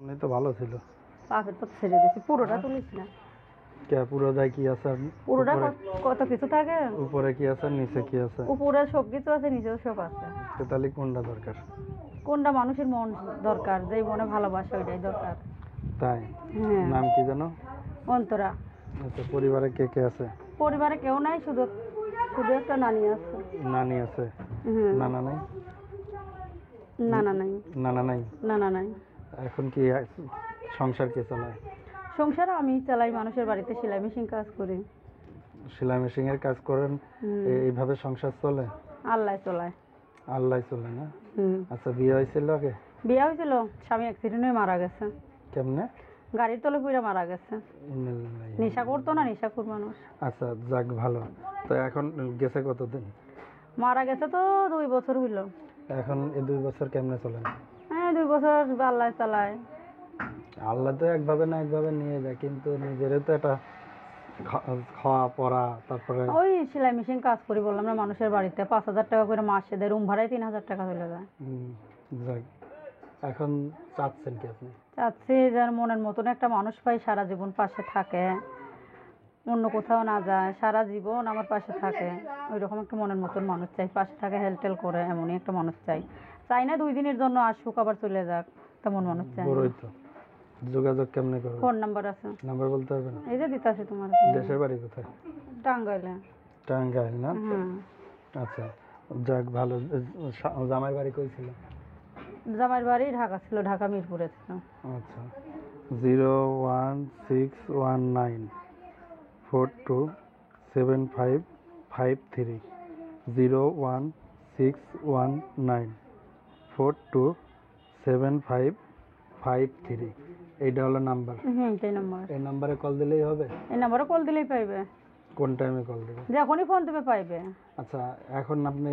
এমনি তো ভালো ছিল। বাপের তো ছেড়ে দিছি, পুরোটা তুলিস না। কে পুরো দায় কি আছে? আর পুরোটা উপরে- কত কিছু থাকে। উপরে কি আছে, নিচে কি আছে? উপরে সব কিছু আছে, নিচেও সব আছে। তো তাহলে কোনটা দরকার? কোনটা মানুষের মন দরকার, যেই মনে ভালোবাসে ওইটাই দরকার। তাই? হ্যাঁ, নাম কি জানো? অন্তরা। আচ্ছা, পরিবারে কে কে আছে? পরিবারে কেউ নাই, শুধু শুধু একটা নানি আছে। নানি আছে? হ্যাঁ। নানা নাই? নানা নাই। নানা নাই? নানা নাই। এখন কি সংসার কে চালায়? সংসার আমি চালাই, মানুষের বাড়িতে সেলাই মেশিন কাজ করি। সেলাই মেশিনের কাজ করেন? এইভাবে সংসার চলে? আল্লাহ চলায়। আল্লাহ চলে না? হুম। আচ্ছা, বিয়ে হয়েছিল আগে? বিয়ে হয়েছিল, স্বামী অ্যাক্সিডেন্ট হয়ে মারা গেছে। কেমনে? গাড়ির তলে পুড়ে মারা গেছে। ইন্নালিল্লাহি। নেশা করতো না, নেশাখোর মানুষ। আচ্ছা, যাক ভালো। তো এখন গেছে কতদিন? মারা গেছে তো 2 বছর হইল। এখন এই 2 বছর কেমনে চলেন? হ্যাঁ, 2 বছর আল্লাহ চালায়। আল্লাহ তো একভাবে না একভাবে নিয়ে যায়, কিন্তু নিজেরও তো একটা খাওয়া পড়া, তারপরে ওই সেলাই মেশিন কাজ করি, বললাম না, মানুষের বাড়িতে 5,000 টাকা করে মাসে দেয়, রুম ভাড়ায় 3,000 টাকা চলে যায়। যাক। এখন চাচ্ছেন কি আপনি? চাচ্ছি যেন মনের মতন একটা মানুষ পাই, সারা জীবন পাশে থাকে, অন্য কোথাও না যায়, সারা জীবন আমার পাশে থাকে। ওই রকম একটা মনের মতন মানুষ চাই, পাশে থাকে, হেলটেল করে, এমনই একটা মানুষ চাই। চাই না 2 দিনের জন্য আসুক আবার চলে যাক, তেমন মানুষ চাই। বড়ই তো। যোগাযোগ কেমনে করবেন? ফোন নাম্বার আছে, নাম্বার বলতে পারবেন? এই যে দিতে আছে তোমার। দেশের বাড়ি কোথায়? টাঙ্গাইলে। টাঙ্গাইল না? হ্যাঁ। আচ্ছা, যাক ভালো। জামাই বাড়ি কই ছিল? জামাইয়ের বাড়ি ঢাকা ছিল, ঢাকা মিরপুরে ছিল। আচ্ছা, 01619427553, 01619427553। এইটা হলো নাম্বার? হুম, এই নাম্বার। এই নাম্বারে কল দিলেই হবে? এই নাম্বারে কল দিলেই পাইবে, কোন টাইমে কল দেবে? যখনই ফোন দিবে পাইবে। আচ্ছা, এখন আপনি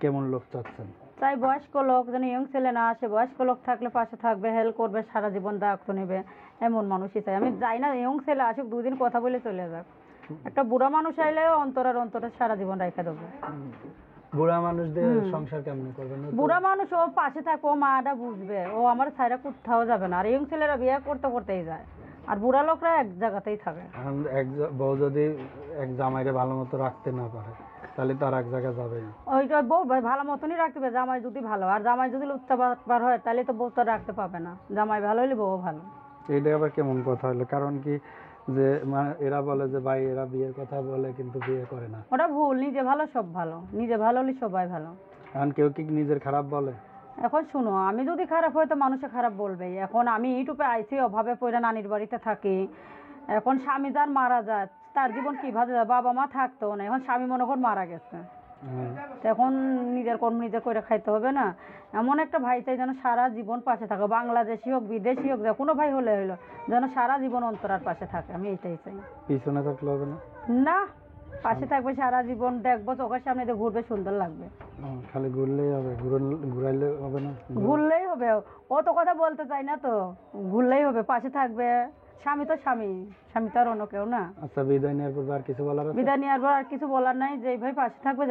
কেমন লোক চাচ্ছেন? তাই বয়স্ক লোক, যেন ইয়ং ছেলে না আসে, বয়স্ক লোক থাকলে পাশে থাকবে, হেল্প করবে, সারা জীবন দায়িত্ব নেবে, এমন মানুষই চাই আমি। যাই না ইয়ং ছেলে আসুক, 2 দিন কথা বলে চলে যাক। একটা বুড়া মানুষ আইলেও অন্তরে সারা জীবন রেখে দেবো। বুড়া মানুষ দিয়ে সংসার কেমনে করবেন? বুড়া মানুষ, ও পাশে থাকবে, ও মাটা বুঝবে, ও আমার ছাইরা কোথাও যাবে না। আর ইয়ং ছেলেরা বিয়ে করতে করতেই যায়, আর বুড়া লোকরা এক জায়গাতেই থাকে। এখন বউ যদি এক জামাইরে ভালো মতো রাখতে না পারে, তাহলে তো আর এক জায়গায় যাবেই। ওইটা বউ ভালো মতনই রাখবে, জামাই যদি ভালো। আর জামাই যদি লুচ্চাবার হয়, তাহলে তো বউ তো রাখতে পাবে না। জামাই ভালো হলে বউ ভালো। এইটা আবার কেমন কথা হলো? কারণ কি যে এরা বলে যে ভাই এরা বিয়ের কথা বলে কিন্তু বিয়ে করে না। ওটা ভুল, নিজে ভালো সব ভালো, নিজে ভালো হলে সবাই ভালো। এখন কেউ কি নিজের খারাপ বলে? এখন শুনো, আমি যদি খারাপ হয় তো মানুষে খারাপ বলবেই। এখন আমি ইউটিউবে আইছি, অভাবে পড়ে নানির বাড়িতে থাকি। এখন স্বামী যার মারা যায়, তার জীবন কিভাবে যায়? বাবা মা থাকতো না, এখন স্বামী মনে কর মারা গেছে, এখন নিজের কর্ম নিজে করে খাইতে হবে না? এমন একটা ভাই চাই যেন সারা জীবন পাশে থাকে, বাংলাদেশি হোক বিদেশি হোক, যে কোনো ভাই হলে হইলো, যেন সারা জীবন অন্তরার পাশে থাকে। আমি এইটাই চাই। পিছনে থাকলে হবে না? না, পাশে থাকবে সারা জীবন, দেখবো চোখের সামনে দিয়ে ঘুরবে, সুন্দর লাগবে। খালি ঘুরলেই হবে? ঘুরাইলে হবে না? ঘুরলেই হবে, ও তো কথা বলতে চাই না তো, ঘুরলেই হবে, পাশে থাকবে। স্বামী তো স্বামী, স্বামী তো আর অন্য কেউ না। আচ্ছা, বিদায় নেওয়ার পর আর কিছু বলার আছে? বিদায় নেওয়ার পর আর কিছু বলার নাই, যে ভাই পাশে থাকবে।